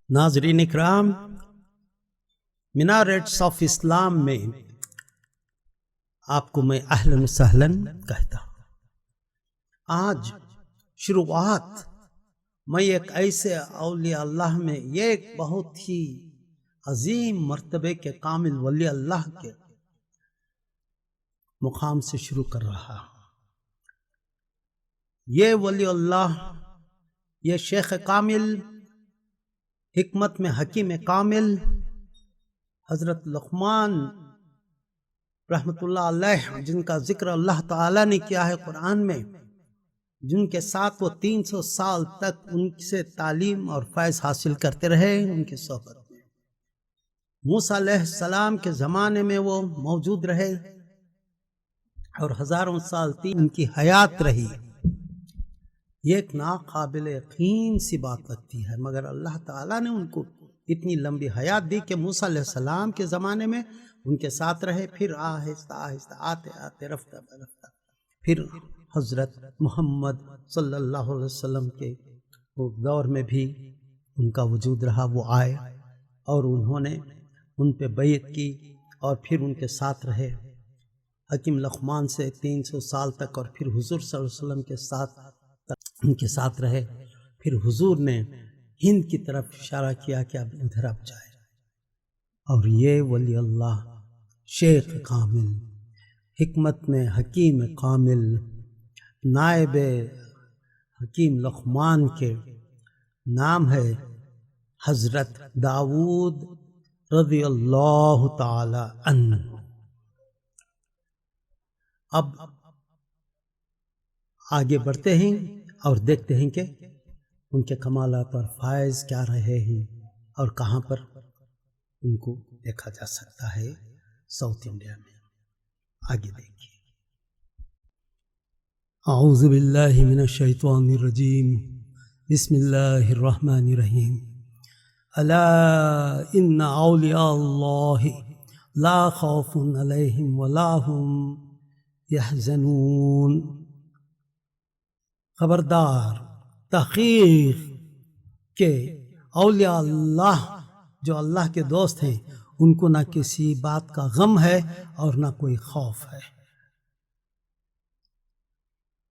ناظرین اکرام، میناریٹس آف اسلام میں آپ کو میں اہلاً وسہلاً کہتا ہوں۔ آج شروعات میں ایک ایسے اولیاء اللہ میں ایک بہت ہی عظیم مرتبے کے کامل ولی اللہ کے مقام سے شروع کر رہا ہوں۔ یہ ولی اللہ، یہ شیخ کامل، حکمت میں حکیم کامل، حضرت لقمان رحمت اللہ علیہ، جن کا ذکر اللہ تعالیٰ نے کیا ہے قرآن میں، جن کے ساتھ وہ 300 سال تک ان سے تعلیم اور فیض حاصل کرتے رہے، ان کی صحبت میں موسیٰ علیہ السلام کے زمانے میں وہ موجود رہے اور ہزاروں سال ان کی حیات رہی۔ یہ ایک ناقابل یقین سی بات لگتی ہے، مگر اللہ تعالیٰ نے ان کو اتنی لمبی حیات دی کہ موسیٰ علیہ السلام کے زمانے میں ان کے ساتھ رہے، پھر آہستہ آہستہ آتے آتے رفتہ برفتہ پھر حضرت محمد صلی اللہ علیہ وسلم کے دور میں بھی ان کا وجود رہا، وہ آئے اور انہوں نے ان پہ بیعت کی اور پھر ان کے ساتھ رہے حکیم لقمان سے 300 سال تک، اور پھر حضور صلی اللہ علیہ وسلم کے ساتھ ان کے ساتھ رہے۔ پھر حضور نے ہند کی طرف اشارہ کیا کہ اب ادھر اب جائے، اور یہ ولی اللہ شیخ کامل، حکمت میں حکیم کامل، نائب حکیم لقمان کے نام ہے حضرت داؤد رضی اللہ تعالی عنہ۔ اب آگے بڑھتے ہیں اور دیکھتے ہیں کہ ان کے کمالات اور فائز کیا رہے ہیں اور کہاں پر ان کو دیکھا جا سکتا ہے ساؤتھ انڈیا میں۔ آگے دیکھیے۔ اعوذ باللہ من الشیطان الرجیم، بسم اللہ الرحمن الرحیم۔ الا ان اولیاء اللہ لا خوف علیہم ولا هم یحزنون۔ خبردار، تحقیق کہ اولیاء اللہ جو اللہ کے دوست ہیں، ان کو نہ کسی بات کا غم ہے اور نہ کوئی خوف ہے۔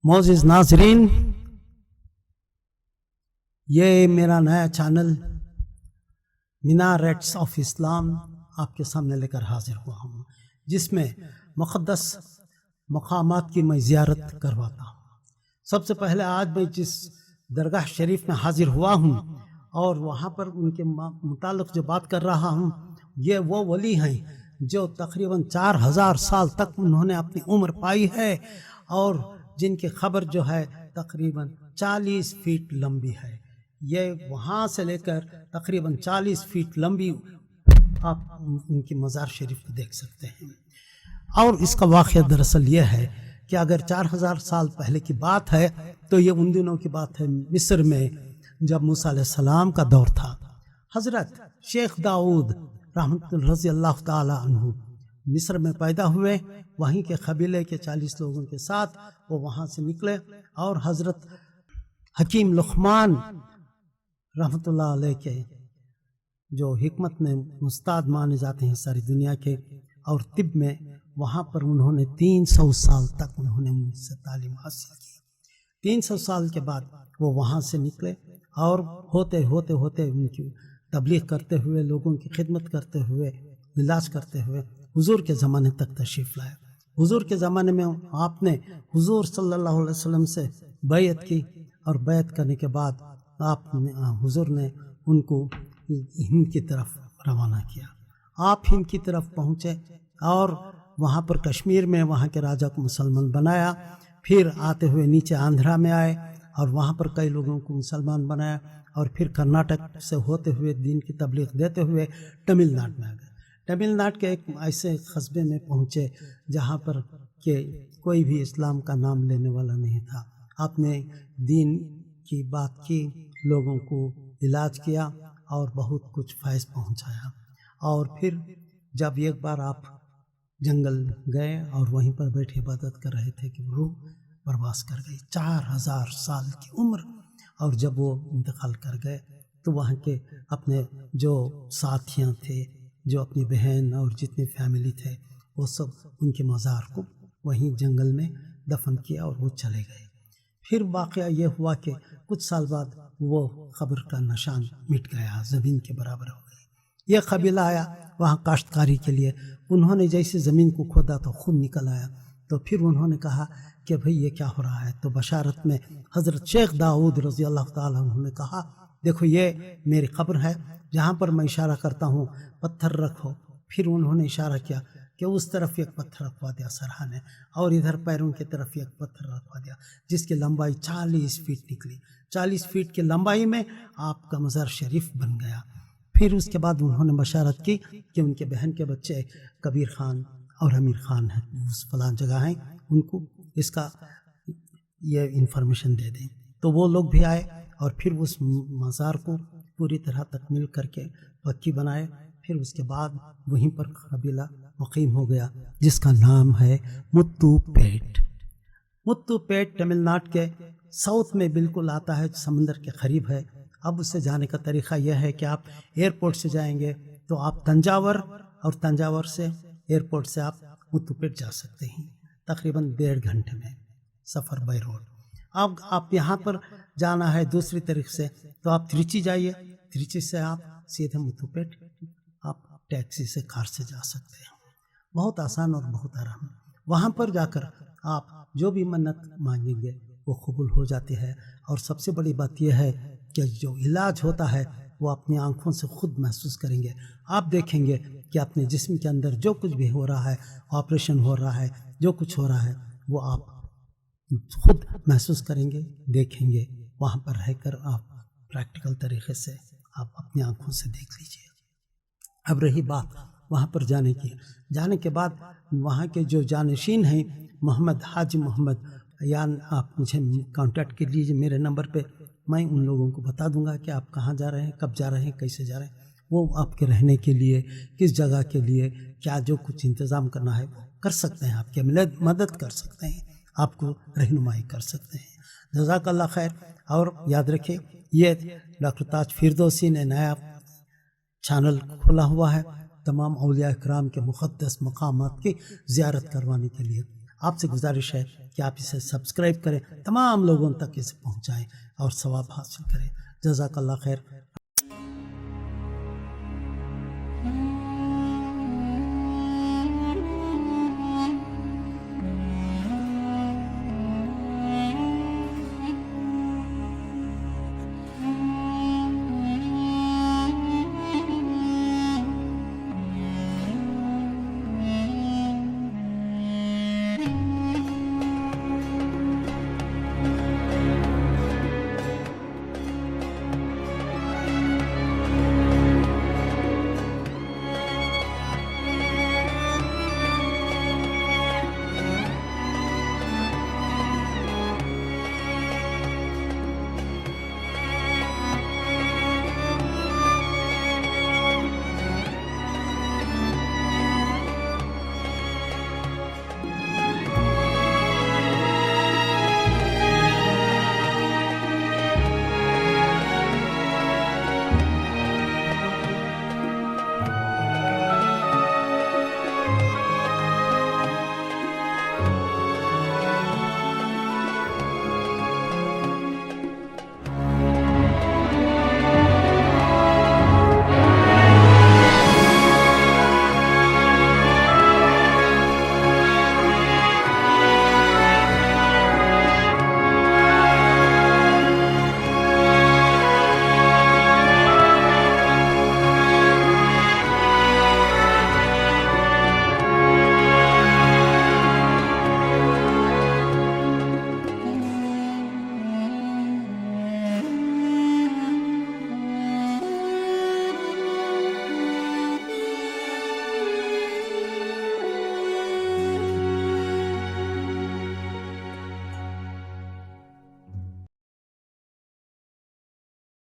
معزز ناظرین، یہ میرا نیا چینل میناریٹس آف اسلام آپ کے سامنے لے کر حاضر ہوا ہوں، جس میں مقدس مقامات کی میں زیارت کرواتا ہوں۔ سب سے پہلے آج میں جس درگاہ شریف میں حاضر ہوا ہوں اور وہاں پر ان کے متعلق جو بات کر رہا ہوں، یہ وہ ولی ہیں جو تقریباً 4000 سال تک انہوں نے اپنی عمر پائی ہے، اور جن کی خبر جو ہے تقریباً 40 فیٹ لمبی ہے۔ یہ وہاں سے لے کر تقریباً 40 فیٹ لمبی آپ ان کی مزار شریف کو دیکھ سکتے ہیں۔ اور اس کا واقعہ دراصل یہ ہے کہ اگر 4000 سال پہلے کی بات ہے تو یہ ان دنوں کی بات ہے مصر میں، جب موسیٰ علیہ السلام کا دور تھا۔ حضرت شیخ داؤد رحمت رضی اللہ تعالی عنہ مصر میں پیدا ہوئے، وہیں کے قبیلے کے 40 لوگوں کے ساتھ وہ وہاں سے نکلے، اور حضرت حکیم لقمان رحمت اللہ علیہ کے جو حکمت میں استاد مانے جاتے ہیں ساری دنیا کے، اور طب میں، وہاں پر انہوں نے 300 سال تک انہوں نے ان سے تعلیم حاصل کی۔ 300 سال کے بعد وہ وہاں سے نکلے اور ہوتے ہوتے ان کی تبلیغ کرتے ہوئے، لوگوں کی خدمت کرتے ہوئے، علاج کرتے ہوئے حضور کے زمانے تک تشریف لائے۔ حضور کے زمانے میں آپ نے حضور صلی اللہ علیہ وسلم سے بیعت کی، اور بیعت کرنے کے بعد حضور نے ان کو ہند کی طرف روانہ کیا۔ آپ ہند کی طرف پہنچے اور وہاں پر کشمیر میں وہاں کے راجہ کو مسلمان بنایا، پھر آتے ہوئے نیچے آندھرا میں آئے اور وہاں پر کئی لوگوں کو مسلمان بنایا، اور پھر کرناٹک سے ہوتے ہوئے دین کی تبلیغ دیتے ہوئے تمل ناڈو میں آ گئے۔ تمل ناڈو کے ایک ایسے قصبے میں پہنچے جہاں پر کہ کوئی بھی اسلام کا نام لینے والا نہیں تھا۔ آپ نے دین کی بات کی، لوگوں کو علاج کیا اور بہت کچھ فیض پہنچایا۔ اور پھر جب ایک بار آپ جنگل گئے اور وہیں پر بیٹھے عبادت کر رہے تھے کہ روح پرواز کر گئی، 4000 سال کی عمر، اور جب وہ انتقال کر گئے تو وہاں کے اپنے جو ساتھیاں تھے، جو اپنی بہن اور جتنے فیملی تھے، وہ سب ان کے مزار کو وہیں جنگل میں دفن کیا اور وہ چلے گئے۔ پھر واقعہ یہ ہوا کہ کچھ سال بعد وہ قبر کا نشان مٹ گیا، زمین کے برابر ہو گئی۔ یہ قبیلہ آیا وہاں کاشتکاری کے لیے، انہوں نے جیسے زمین کو کھودا تو خون نکل آیا، تو پھر انہوں نے کہا کہ بھئی یہ کیا ہو رہا ہے؟ تو بشارت میں حضرت شیخ داؤد رضی اللہ تعالیٰ عنہ نے کہا دیکھو یہ میری قبر ہے، جہاں پر میں اشارہ کرتا ہوں پتھر رکھو۔ پھر انہوں نے اشارہ کیا کہ اس طرف ایک پتھر رکھوا دیا سرحا نے، اور ادھر پیروں کی طرف ایک پتھر رکھوا دیا، جس کی لمبائی 40 فیٹ نکلی۔ 40 فیٹ کی لمبائی میں آپ کا مزار شریف بن گیا۔ پھر اس کے بعد انہوں نے بشارت کی کہ ان کے بہن کے بچے کبیر خان اور امیر خان ہیں، اس فلاں جگہ ہیں، ان کو اس کا یہ انفارمیشن دے دیں۔ تو وہ لوگ بھی آئے اور پھر اس مزار کو پوری طرح تکمیل کر کے پکی بنائے۔ پھر اس کے بعد وہیں پر قبیلہ مقیم ہو گیا جس کا نام ہے متو پیٹ۔ متو پیٹ تمل ناڈو کے ساؤتھ میں بالکل آتا ہے، سمندر کے قریب ہے۔ اب اس سے جانے کا طریقہ یہ ہے کہ آپ ایئرپورٹ سے جائیں گے تو آپ تنجاور، اور تنجاور سے ایئرپورٹ سے آپ متو پیٹ جا سکتے ہیں، تقریباً 1.5 گھنٹے میں سفر بائی روڈ۔ اب آپ یہاں پر جانا ہے دوسری طریقے سے تو آپ ترچی جائیے، ترچی سے آپ سیدھے متو پیٹ آپ ٹیکسی سے، کار سے جا سکتے ہیں۔ بہت آسان اور بہت آرام۔ وہاں پر جا کر آپ جو بھی منت مانگیں گے وہ قبول ہو جاتی ہے، اور سب سے بڑی بات یہ ہے کہ جو علاج ہوتا ہے وہ اپنی آنکھوں سے خود محسوس کریں گے۔ آپ دیکھیں گے کہ اپنے جسم کے اندر جو کچھ بھی ہو رہا ہے، آپریشن ہو رہا ہے، جو کچھ ہو رہا ہے، وہ آپ خود محسوس کریں گے، دیکھیں گے۔ وہاں پر رہ کر آپ پریکٹیکل طریقے سے آپ اپنی آنکھوں سے دیکھ لیجئے۔ اب رہی بات وہاں پر جانے کی، جانے کے بعد وہاں کے جو جانشین ہیں محمد حاجی محمد، یا آپ مجھے کانٹیکٹ کر لیجیے میرے نمبر پہ، میں ان لوگوں کو بتا دوں گا کہ آپ کہاں جا رہے ہیں، کب جا رہے ہیں، کیسے جا رہے ہیں۔ وہ آپ کے رہنے کے لیے، کس جگہ کے لیے کیا جو کچھ انتظام کرنا ہے وہ کر سکتے ہیں، آپ کی مدد کر سکتے ہیں، آپ کو رہنمائی کر سکتے ہیں۔ جزاک اللہ خیر۔ اور یاد رکھیں یہ ڈاکٹر تاج فردوسی نے نیا چینل کھولا ہوا ہے تمام اولیاء اکرام کے مقدس مقامات کی زیارت کروانے کے لیے۔ آپ سے گزارش ہے کہ آپ اسے سبسکرائب کریں، تمام لوگوں تک اسے پہنچائیں اور ثواب حاصل کریں۔ جزاک اللہ خیر۔